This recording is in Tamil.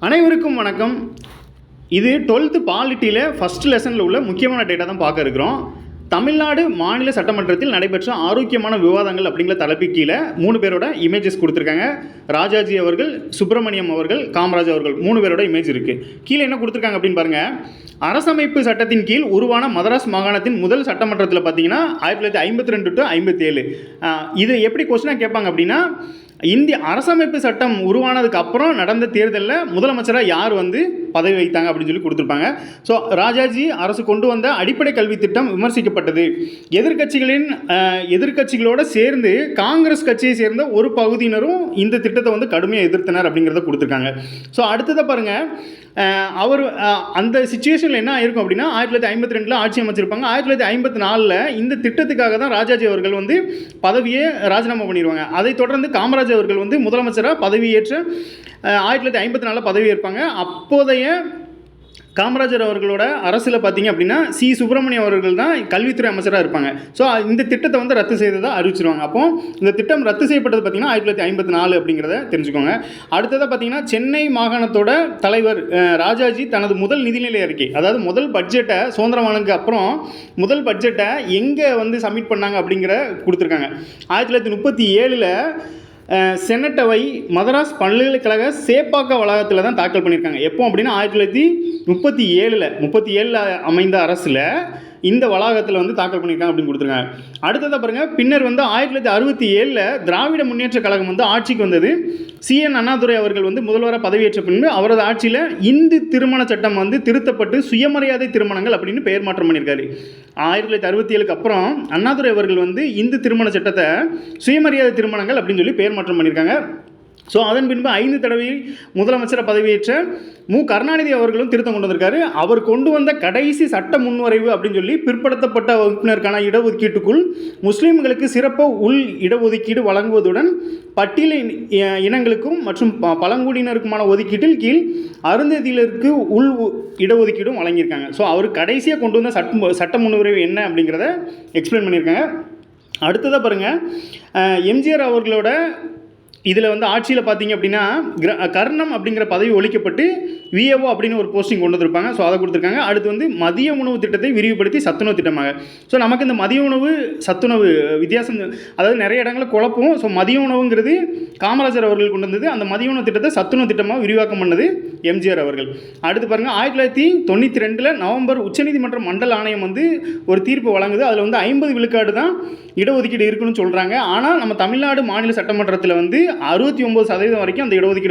அனைவருக்கும் வணக்கம். இது 12th பாலிட்டியில் ஃபஸ்ட் லெசனில் உள்ள முக்கியமான டேட்டா தான் பார்க்க இருக்கிறோம். தமிழ்நாடு மாநில சட்டமன்றத்தில் நடைபெற்ற ஆரோக்கியமான விவாதங்கள் அப்படிங்கிற தலைப்பு கீழே 3 பேரோட இமேஜஸ் கொடுத்துருக்காங்க. ராஜாஜி அவர்கள், சுப்பிரமணியம் அவர்கள், காமராஜ் அவர்கள் 3 பேரோட இமேஜ் இருக்குது. கீழே என்ன கொடுத்துருக்காங்க அப்படின்னு பாருங்கள். அரசமைப்பு சட்டத்தின் கீழ் உருவான மதராஸ் மாகாணத்தின் முதல் சட்டமன்றத்தில் பார்த்தீங்கன்னா 1952 to 57. இது எப்படி கொஸ்டினாக கேட்பாங்க அப்படின்னா, இந்திய அரசமைப்பு சட்டம் உருவானதுக்கு அப்புறம் நடந்த தேர்தலில் முதலமைச்சராக யார் பதவி வைத்தாங்க அப்படின்னு சொல்லி கொடுத்துருப்பாங்க. ஸோ ராஜாஜி அரசு கொண்டு வந்த அடிப்படை கல்வி திட்டம் விமர்சிக்கப்பட்டது. எதிர்கட்சிகளோடு சேர்ந்து காங்கிரஸ் கட்சியை சேர்ந்த ஒரு பகுதியினரும் இந்த திட்டத்தை கடுமையாக எதிர்த்தனர் அப்படிங்கிறத கொடுத்துருக்காங்க. ஸோ அடுத்ததை பாருங்கள். அவர் அந்த சுச்சுவேஷனில் என்ன ஆயிருக்கும் அப்படின்னா 1952 ஆட்சி அமைச்சிருப்பாங்க. 1954 இந்த திட்டத்துக்காக தான் ராஜாஜி அவர்கள் பதவியை ராஜினாமா பண்ணிடுவாங்க. அதை தொடர்ந்து காமராஜ் அவர்கள் முதலமைச்சராக பதவியேற்ற 1954 பதவியேற்பாங்க. அப்போதைய காமராஜர் அவர்களோட அரசில் பார்த்தீங்க அப்படின்னா சுப்பிரமணியம் அவர்கள் தான் கல்வித்துறை அமைச்சராக இருப்பாங்க. ஸோ இந்த திட்டத்தை ரத்து செய்ததாக அறிவிச்சிருவாங்க. அப்போ இந்த திட்டம் ரத்து செய்யப்பட்டது பார்த்தீங்கன்னா 1954 அப்படிங்கிறத தெரிஞ்சுக்கோங்க. அடுத்ததாக பார்த்தீங்கன்னா சென்னை மாகாணத்தோட தலைவர் ராஜாஜி தனது முதல் நிதிநிலை அறிக்கை, அதாவது முதல் பட்ஜெட்டை சுதந்திரம் வாங்கினதுக்கு அப்புறம் முதல் பட்ஜெட்டை எங்கே சப்மிட் பண்ணாங்க அப்படிங்கிற கொடுத்துருக்காங்க. 1937 செனட்டவை மதராஸ் பல்கலைக்கழக சேப்பாக்க வளாகத்தில் தான் தாக்கல் பண்ணியிருக்காங்க. எப்போ அப்படின்னா 1937 அமைந்த அரசில் இந்த வளாகத்தில் தாக்கல் பண்ணியிருக்காங்க அப்படின்னு கொடுத்துருக்காங்க. அடுத்ததாக பாருங்கள். பின்னர் 1967 திராவிட முன்னேற்ற கழகம் ஆட்சிக்கு வந்தது. CN அண்ணாதுரை அவர்கள் முதல்வராக பதவியேற்ற பின்பு அவரது ஆட்சியில் இந்து திருமண சட்டம் திருத்தப்பட்டு சுயமரியாதை திருமணங்கள் அப்படின்னு பெயர் மாற்றம் பண்ணியிருக்காரு. 1967 அப்புறம் அண்ணாதுரை அவர்கள் இந்து திருமண சட்டத்தை சுயமரியாதை திருமணங்கள் அப்படின்னு சொல்லி பெயர் மாற்றம் பண்ணியிருக்காங்க. ஸோ அதன் பின்பு 5 தடவை முதலமைச்சராக பதவியேற்ற கருணாநிதி அவர்களும் திருத்தம் கொண்டு வந்திருக்காரு. அவர் கொண்டு வந்த கடைசி சட்ட முன்வரைவு அப்படின்னு சொல்லி பிற்படுத்தப்பட்ட வகுப்பினருக்கான இடஒதுக்கீட்டுக்குள் முஸ்லீம்களுக்கு சிறப்பு உள் இடஒதுக்கீடு வழங்குவதுடன் பட்டியல் இனங்களுக்கும் மற்றும் பழங்குடியினருக்குமான ஒதுக்கீட்டில் கீழ் அருந்ததியினருக்கு உள் இடஒதுக்கீடும் வழங்கியிருக்காங்க. ஸோ அவர் கடைசியாக கொண்டு வந்த சட்ட முன்வரைவு என்ன அப்படிங்கிறத எக்ஸ்பிளைன் பண்ணியிருக்காங்க. அடுத்ததாக பாருங்கள். எம்ஜிஆர் அவர்களோட இதில் ஆட்சியில் பார்த்தீங்க அப்படின்னா கர்ணம் அப்படிங்கிற பதவி ஒழிக்கப்பட்டு VAO அப்படின்னு ஒரு போஸ்டிங் கொண்டு வந்திருப்பாங்க. ஸோ அதை கொடுத்துருக்காங்க. அடுத்து மதிய உணவு திட்டத்தை விரிவுபடுத்தி சத்துணவு திட்டமாக. ஸோ நமக்கு இந்த மதிய உணவு சத்துணவு வித்தியாசம், அதாவது நிறைய இடங்களில் குழப்பம். ஸோ மதிய உணவுங்கிறது காமராஜர் அவர்கள் கொண்டு வந்தது. அந்த மதிய உணவு திட்டத்தை சத்துணவு திட்டமாக விரிவாக்கம் பண்ணது எம்ஜிஆர் அவர்கள். அடுத்து பாருங்கள். 1992 நவம்பர் உச்சநீதிமன்ற மண்டல ஆணையம் ஒரு தீர்ப்பு வழங்குது. அதில் 50 விழுக்காடு தான் இடஒதுக்கீடு இருக்குன்னு சொல்கிறாங்க. ஆனால் நம்ம தமிழ்நாடு மாநில சட்டமன்றத்தில் 69% வரைக்கும் அந்த இடஒதுக்கீடு